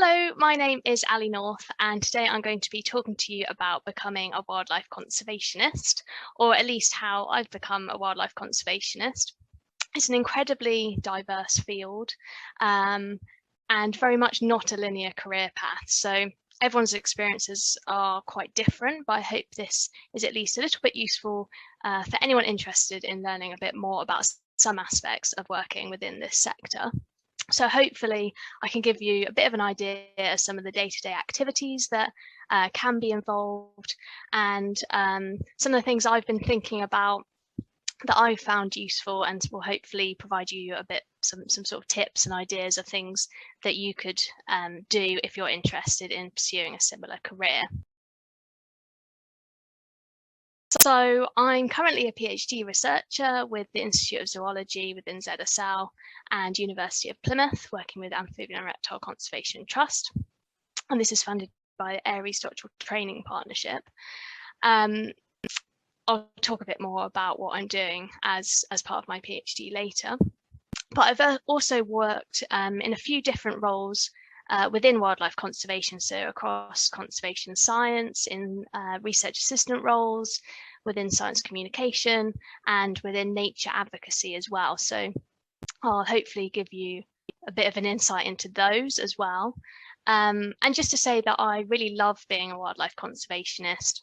Hello, my name is Ali North, and today I'm going to be talking to you about becoming a wildlife conservationist, or at least how I've become a wildlife conservationist. It's an incredibly diverse field, and very much not a linear career path. So everyone's experiences are quite different, but I hope this is at least a little bit useful for anyone interested in learning a bit more about some aspects of working within this sector. So hopefully I can give you a bit of an idea of some of the day-to-day activities that can be involved, and some of the things I've been thinking about that I've found useful, and will hopefully provide you a bit some sort of tips and ideas of things that you could do if you're interested in pursuing a similar career. So I'm currently a PhD researcher with the Institute of Zoology within ZSL and University of Plymouth, working with Amphibian and Reptile Conservation Trust. And this is funded by the Aries Doctoral Training Partnership. I'll talk a bit more about what I'm doing as part of my PhD later. But I've also worked in a few different roles within wildlife conservation, so across conservation science, in research assistant roles, within science communication, and within nature advocacy as well. So I'll hopefully give you a bit of an insight into those as well. And just to say that I really love being a wildlife conservationist,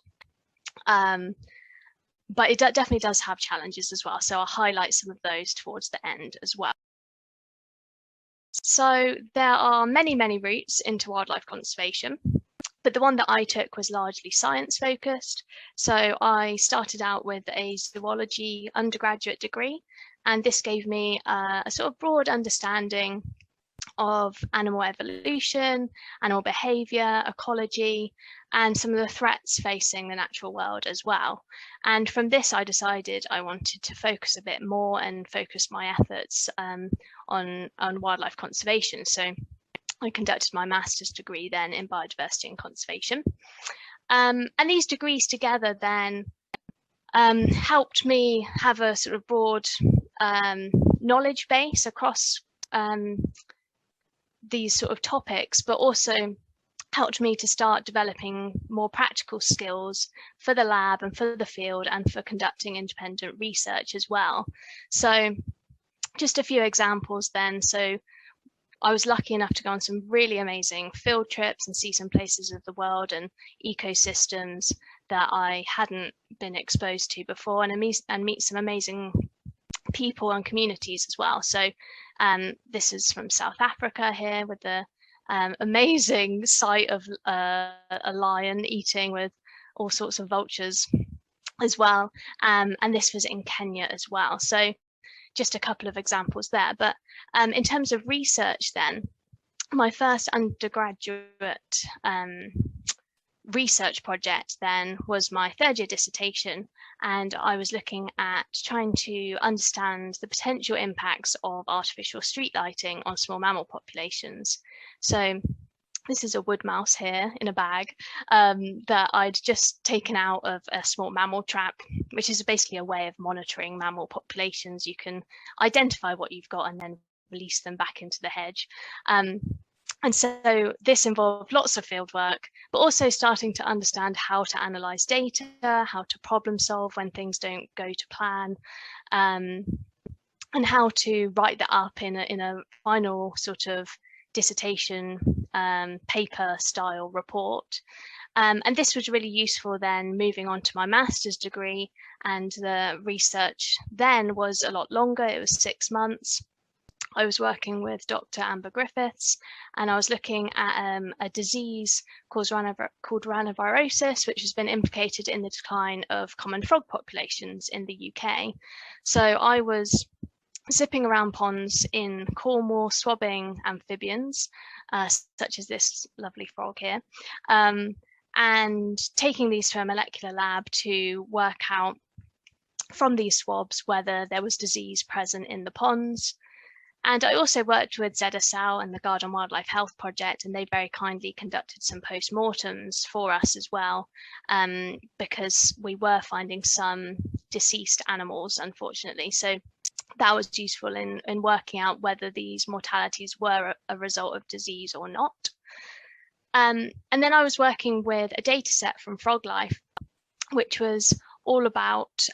but it definitely does have challenges as well. So I'll highlight some of those towards the end as well. So there are many routes into wildlife conservation, but the one that I took was largely science focused. So I started out with a zoology undergraduate degree, and this gave me a sort of broad understanding of animal evolution, animal behavior, ecology, and some of the threats facing the natural world as well. And from this, I decided I wanted to focus a bit more and focus my efforts on wildlife conservation. So I conducted my master's degree then in biodiversity and conservation. And these degrees together then helped me have a sort of broad knowledge base across these sort of topics, but also helped me to start developing more practical skills for the lab and for the field and for conducting independent research as well. So just a few examples then. So I was lucky enough to go on some really amazing field trips and see some places of the world and ecosystems that I hadn't been exposed to before, and meet some amazing people and communities as well. So this is from South Africa here, with the amazing sight of a lion eating with all sorts of vultures as well. And this was in Kenya as well. So just a couple of examples there. But in terms of research then, my first undergraduate research project then was my third year dissertation, and I was looking at trying to understand the potential impacts of artificial street lighting on small mammal populations. So this is a wood mouse here in a bag that I'd just taken out of a small mammal trap, which is basically a way of monitoring mammal populations. You can identify what you've got and then release them back into the hedge. And so this involved lots of field work, but also starting to understand how to analyze data, how to problem solve when things don't go to plan, and how to write that up in a final sort of dissertation paper style report. And this was really useful then moving on to my master's degree, and the research then was a lot longer. It was 6 months. I was working with Dr. Amber Griffiths, and I was looking at a disease called ranovirosis, which has been implicated in the decline of common frog populations in the UK. So I was zipping around ponds in Cornwall, swabbing amphibians, such as this lovely frog here, and taking these to a molecular lab to work out from these swabs whether there was disease present in the ponds. And I also worked with ZSL and the Garden Wildlife Health Project, and they very kindly conducted some post-mortems for us as well, because we were finding some deceased animals, unfortunately. So that was useful in working out whether these mortalities were a result of disease or not. And then I was working with a data set from Froglife, which was all about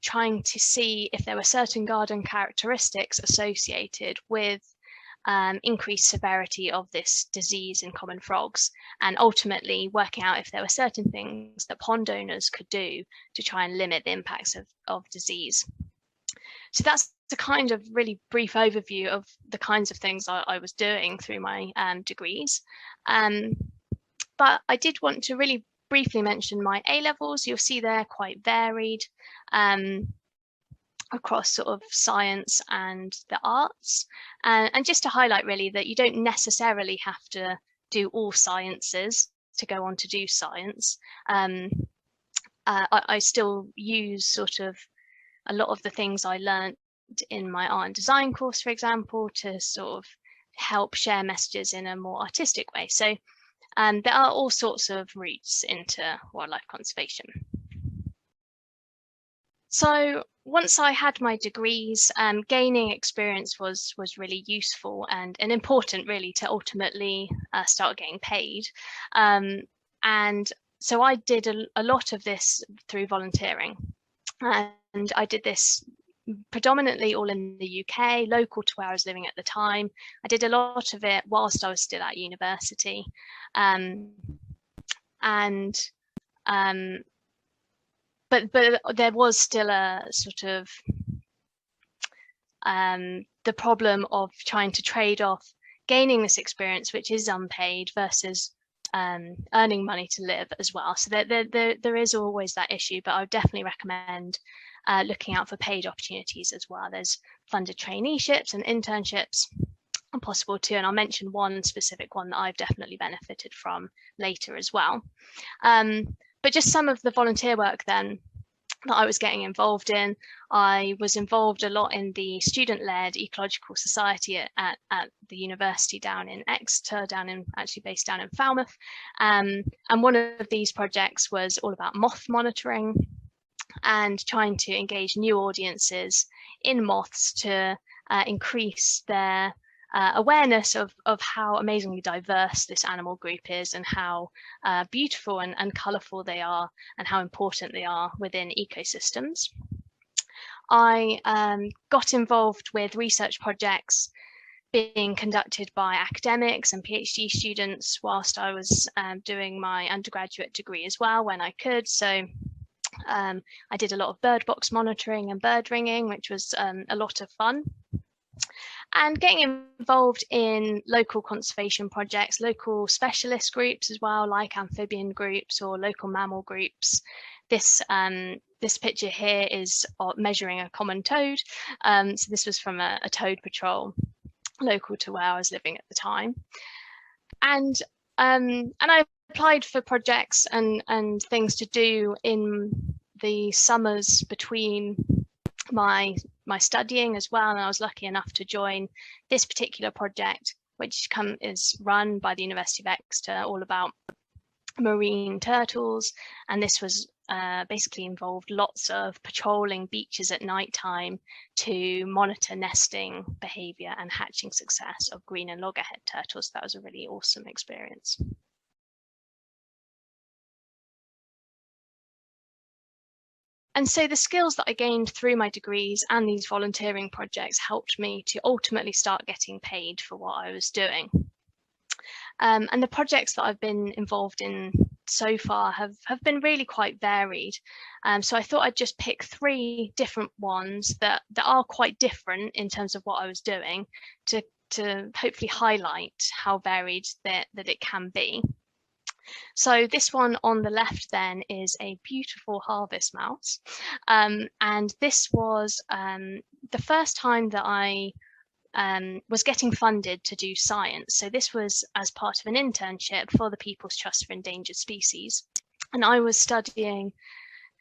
trying to see if there were certain garden characteristics associated with increased severity of this disease in common frogs, and ultimately working out if there were certain things that pond owners could do to try and limit the impacts of disease. So that's the kind of really brief overview of the kinds of things I was doing through my degrees. But I did want to really briefly mention my A-levels. You'll see they're quite varied across sort of science and the arts. And just to highlight really that you don't necessarily have to do all sciences to go on to do science. I still use sort of a lot of the things I learned in my art and design course, for example, to sort of help share messages in a more artistic way. So there are all sorts of routes into wildlife conservation. So once I had my degrees, gaining experience was really useful and important really to ultimately start getting paid. And so I did a lot of this through volunteering. And I did this predominantly all in the UK, local to where I was living at the time. I did a lot of it whilst I was still at university. But there was still a sort of the problem of trying to trade off gaining this experience, which is unpaid, versus earning money to live as well. So there is always that issue, but I would definitely recommend looking out for paid opportunities as well. There's funded traineeships and internships are possible too, and I'll mention one specific one that I've definitely benefited from later as well. But just some of the volunteer work then that I was getting involved in. I was involved a lot in the student-led ecological society at the university down in Exeter, actually based down in Falmouth. And one of these projects was all about moth monitoring and trying to engage new audiences in moths to increase their awareness of how amazingly diverse this animal group is, and how beautiful and colourful they are, and how important they are within ecosystems. I got involved with research projects being conducted by academics and PhD students whilst I was doing my undergraduate degree as well when I could. So I did a lot of bird box monitoring and bird ringing, which was a lot of fun. And getting involved in local conservation projects, local specialist groups as well, like amphibian groups or local mammal groups. This picture here is measuring a common toad. So this was from a toad patrol local to where I was living at the time. And I applied for projects and things to do in the summers between my studying as well, and I was lucky enough to join this particular project, which is run by the University of Exeter, all about marine turtles. And this was basically involved lots of patrolling beaches at night time to monitor nesting behavior and hatching success of green and loggerhead turtles. That was a really awesome experience. And so the skills that I gained through my degrees and these volunteering projects helped me to ultimately start getting paid for what I was doing. And the projects that I've been involved in so far have been really quite varied. So I thought I'd just pick 3 different ones that are quite different in terms of what I was doing to hopefully highlight how varied that it can be. So this one on the left then is a beautiful harvest mouse. And this was the first time that I was getting funded to do science. So this was as part of an internship for the People's Trust for Endangered Species. And I was studying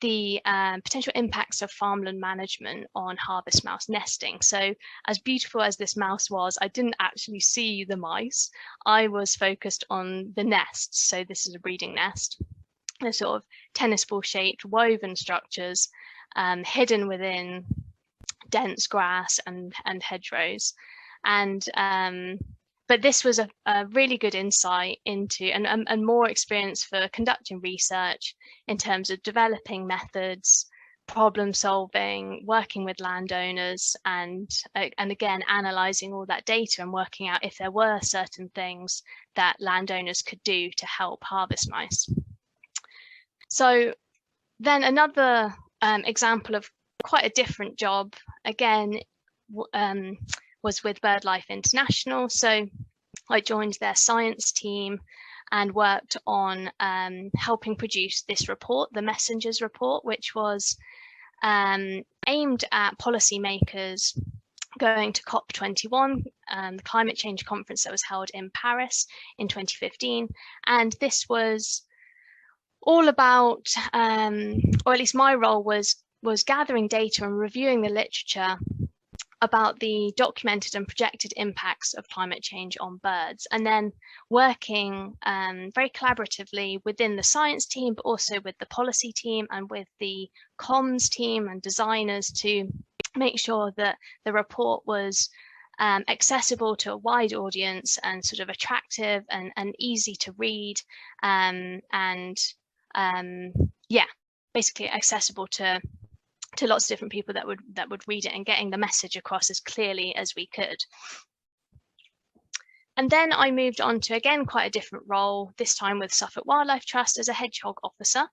the potential impacts of farmland management on harvest mouse nesting. So as beautiful as this mouse was, I didn't actually see the mice. I was focused on the nests. So this is a breeding nest. They're sort of tennis ball shaped woven structures hidden within dense grass and hedgerows. And but this was a really good insight into and more experience for conducting research in terms of developing methods, problem solving, working with landowners, and again analysing all that data and working out if there were certain things that landowners could do to help harvest mice. So then another example of quite a different job, again, was with Birdlife International. So I joined their science team and worked on helping produce this report, the Messengers report, which was aimed at policymakers going to COP21, the climate change conference that was held in Paris in 2015. And this was all about, or at least my role was gathering data and reviewing the literature about the documented and projected impacts of climate change on birds, and then working very collaboratively within the science team, but also with the policy team and with the comms team and designers to make sure that the report was accessible to a wide audience and sort of attractive and easy to read, yeah, basically accessible to lots of different people that would read it, and getting the message across as clearly as we could. And then I moved on to, again, quite a different role, this time with Suffolk Wildlife Trust as a hedgehog officer.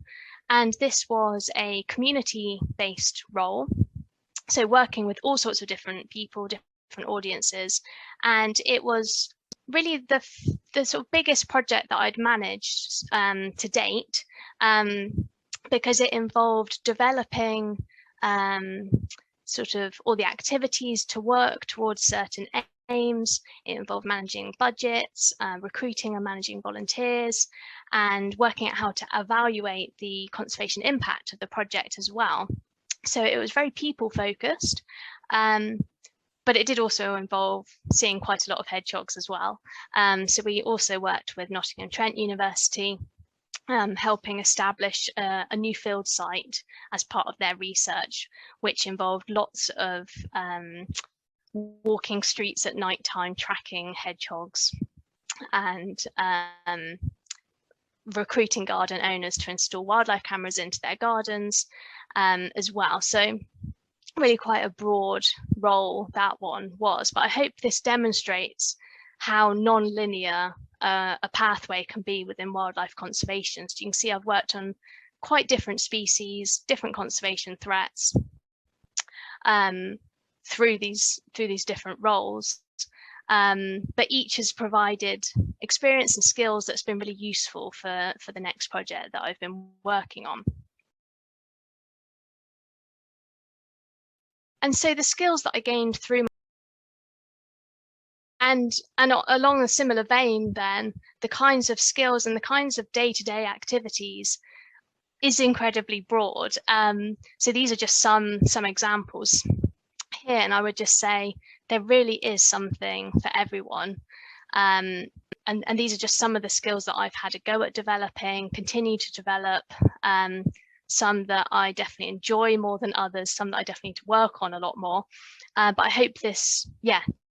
And this was a community-based role, so working with all sorts of different people, different audiences. And it was really the sort of biggest project that I'd managed to date, because it involved developing sort of all the activities to work towards certain aims. It involved managing budgets, recruiting and managing volunteers, and working out how to evaluate the conservation impact of the project as well. So it was very people focused, but it did also involve seeing quite a lot of hedgehogs as well. So we also worked with Nottingham-Trent University, helping establish a new field site as part of their research, which involved lots of walking streets at night time, tracking hedgehogs, and recruiting garden owners to install wildlife cameras into their gardens as well. So really quite a broad role that one was, but I hope this demonstrates how non-linear a pathway can be within wildlife conservation. So you can see I've worked on quite different species, different conservation threats through these different roles, but each has provided experience and skills that's been really useful for the next project that I've been working on. And so the skills that I gained through, and along a similar vein, then the kinds of skills and the kinds of day-to-day activities is incredibly broad. So these are just some examples here, and I would just say there really is something for everyone. And these are just some of the skills that I've had a go at developing, continue to develop. Some that I definitely enjoy more than others, some that I definitely need to work on a lot more. But I hope this,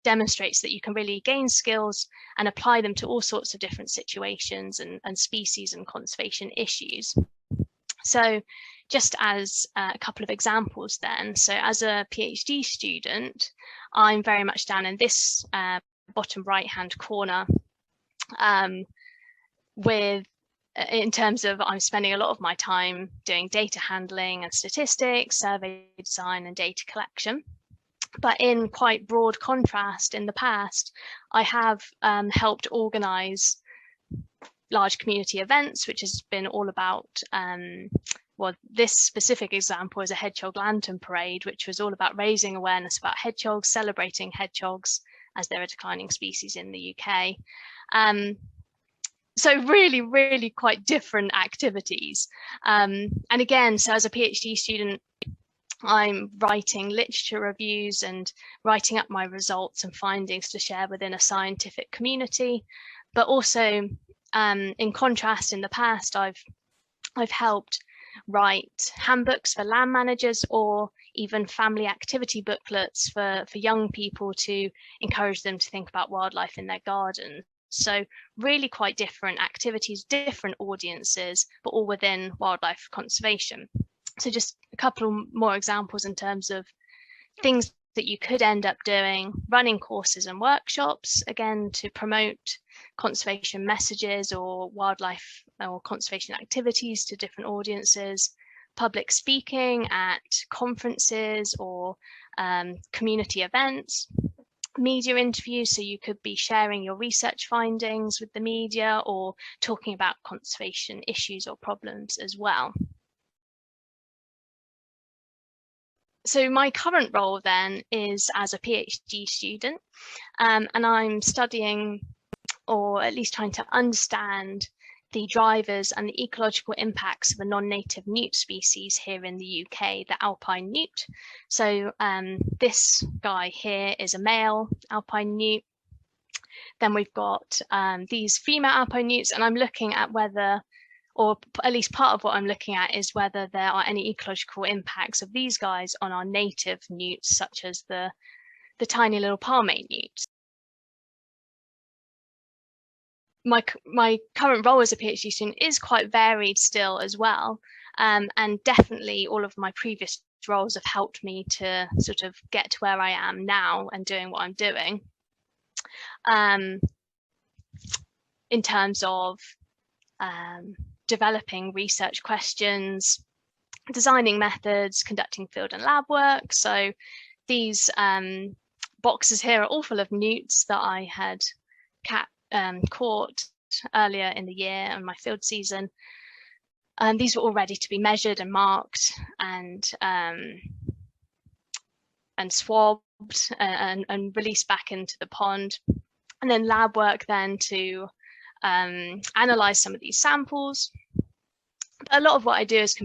demonstrates that you can really gain skills and apply them to all sorts of different situations and species and conservation issues. So just as a couple of examples then, so as a PhD student, I'm very much down in this bottom right-hand corner in terms of I'm spending a lot of my time doing data handling and statistics, survey design and data collection. But in quite broad contrast, in the past, I have helped organise large community events, which has been all about, well, this specific example is a hedgehog lantern parade, which was all about raising awareness about hedgehogs, celebrating hedgehogs as they're a declining species in the UK. So really, really quite different activities. And again, so as a PhD student, I'm writing literature reviews and writing up my results and findings to share within a scientific community. But also, in contrast, in the past, I've helped write handbooks for land managers, or even family activity booklets for young people to encourage them to think about wildlife in their garden. So really quite different activities, different audiences, but all within wildlife conservation. So just a couple more examples in terms of things that you could end up doing: running courses and workshops, again, to promote conservation messages or wildlife or conservation activities to different audiences, public speaking at conferences or community events, media interviews, so you could be sharing your research findings with the media or talking about conservation issues or problems as well. So my current role then is as a PhD student, and I'm studying, or at least trying to understand, the drivers and the ecological impacts of a non-native newt species here in the UK, the alpine newt. So this guy here is a male alpine newt. Then we've got these female alpine newts, and I'm looking at whether, or at least part of what I'm looking at, is whether there are any ecological impacts of these guys on our native newts, such as the tiny little palmate newts. My current role as a PhD student is quite varied still as well, and definitely all of my previous roles have helped me to sort of get to where I am now and doing what I'm doing, in terms of developing research questions, designing methods, conducting field and lab work. So these boxes here are all full of newts that I had caught earlier in the year on my field season. These were all ready to be measured and marked and swabbed and released back into the pond. And then lab work then to analyze some of these samples. A lot of what I do is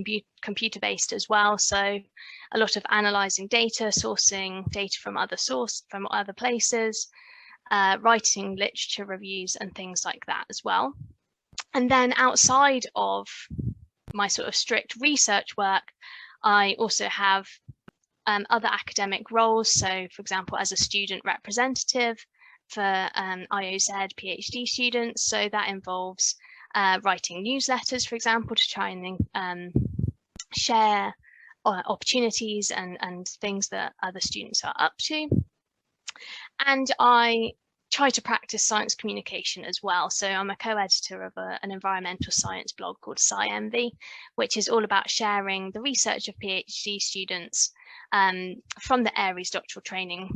computer-based as well, so a lot of analyzing data, sourcing data from other places, writing literature reviews and things like that as well. And then outside of my sort of strict research work, I also have other academic roles. So, for example, as a student representative for IOZ PhD students. So that involves writing newsletters, for example, to try and share opportunities and things that other students are up to. And I try to practice science communication as well. So I'm a co-editor of an environmental science blog called SciEnvy, which is all about sharing the research of PhD students from the Aries Doctoral Training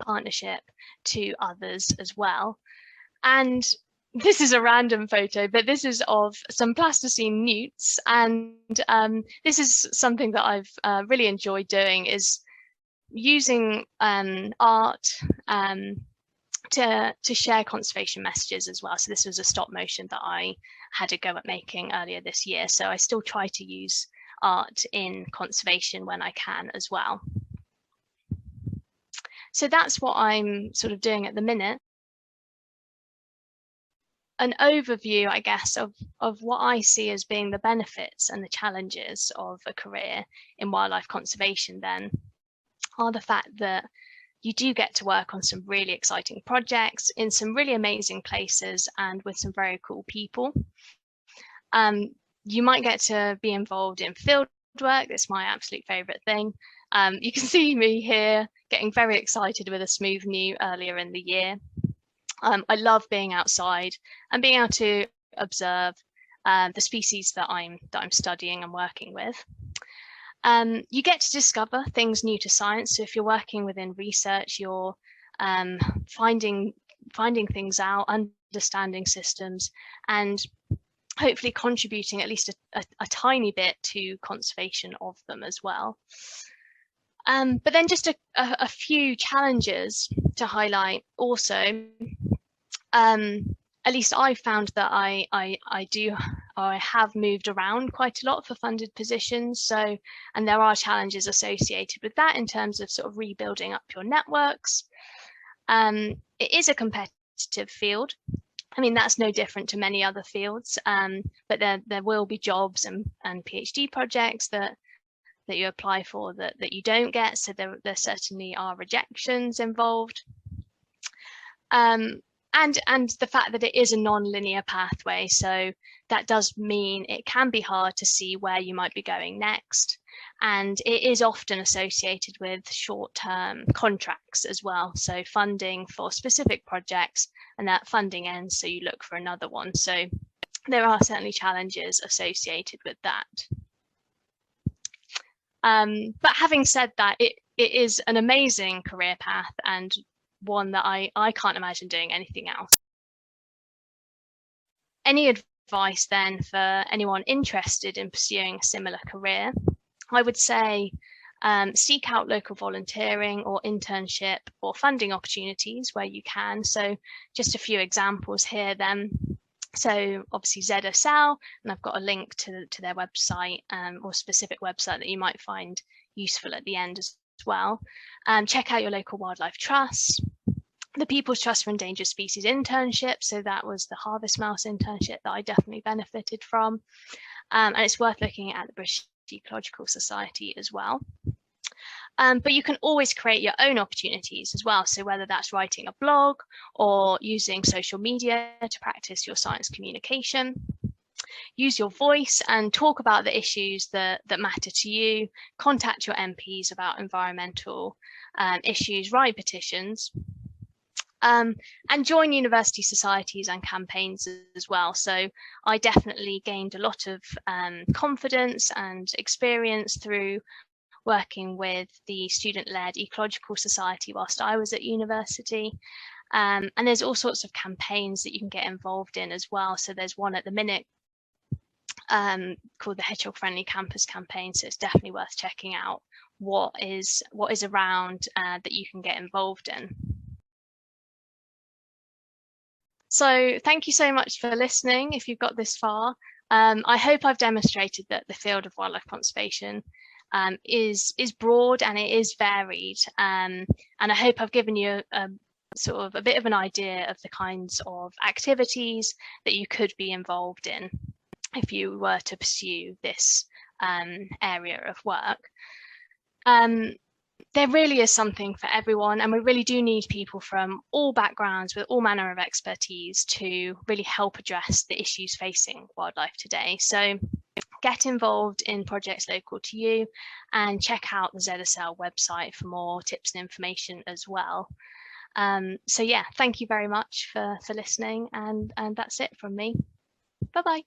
Partnership to others as well. And this is a random photo, but this is of some plasticine newts, and this is something that I've really enjoyed doing, is using art to share conservation messages as well. So this was a stop motion that I had a go at making earlier this year. So I still try to use art in conservation when I can as well. So that's what I'm sort of doing at the minute. An overview, I guess, of what I see as being the benefits and the challenges of a career in wildlife conservation then are the fact that you do get to work on some really exciting projects in some really amazing places and with some very cool people. You might get to be involved in field work. That's my absolute favorite thing. You can see me here getting very excited with a smooth newt earlier in the year. I love being outside and being able to observe the species that I'm studying and working with. You get to discover things new to science. So if you're working within research, you're finding things out, understanding systems, and hopefully contributing at least a tiny bit to conservation of them as well. But then just a few challenges to highlight also. At least I found that I have moved around quite a lot for funded positions. So, and there are challenges associated with that in terms of sort of rebuilding up your networks. It is a competitive field. I mean, that's no different to many other fields, but there will be jobs and PhD projects that that you apply for that you don't get. So there certainly are rejections involved. And the fact that it is a non-linear pathway, so that does mean it can be hard to see where you might be going next. And it is often associated with short-term contracts as well, so funding for specific projects, and that funding ends, so you look for another one. So there are certainly challenges associated with that. But having said that, it is an amazing career path, and one that I can't imagine doing anything else. Any advice then for anyone interested in pursuing a similar career? I would say seek out local volunteering or internship or funding opportunities where you can. So just a few examples here then. So obviously ZSL, and I've got a link to their website or specific website that you might find useful at the end as well. Check out your local wildlife trust, the People's Trust for Endangered Species internship. So that was the harvest mouse internship that I definitely benefited from. And it's worth looking at the British Ecological Society as well. But you can always create your own opportunities as well. So whether that's writing a blog or using social media to practice your science communication, use your voice and talk about the issues that matter to you, contact your MPs about environmental issues, write petitions, and join university societies and campaigns as well. So I definitely gained a lot of confidence and experience through working with the student-led Ecological Society whilst I was at university. And there's all sorts of campaigns that you can get involved in as well. So there's one at the minute called the Hedgehog Friendly Campus campaign. So it's definitely worth checking out what is around that you can get involved in. So thank you so much for listening if you've got this far. I hope I've demonstrated that the field of wildlife conservation is broad and it is varied, and I hope I've given you a sort of a bit of an idea of the kinds of activities that you could be involved in if you were to pursue this area of work. There really is something for everyone, and we really do need people from all backgrounds with all manner of expertise to really help address the issues facing wildlife today. So get involved in projects local to you and check out the ZSL website for more tips and information as well. So yeah, thank you very much for listening, and that's it from me. Bye-bye.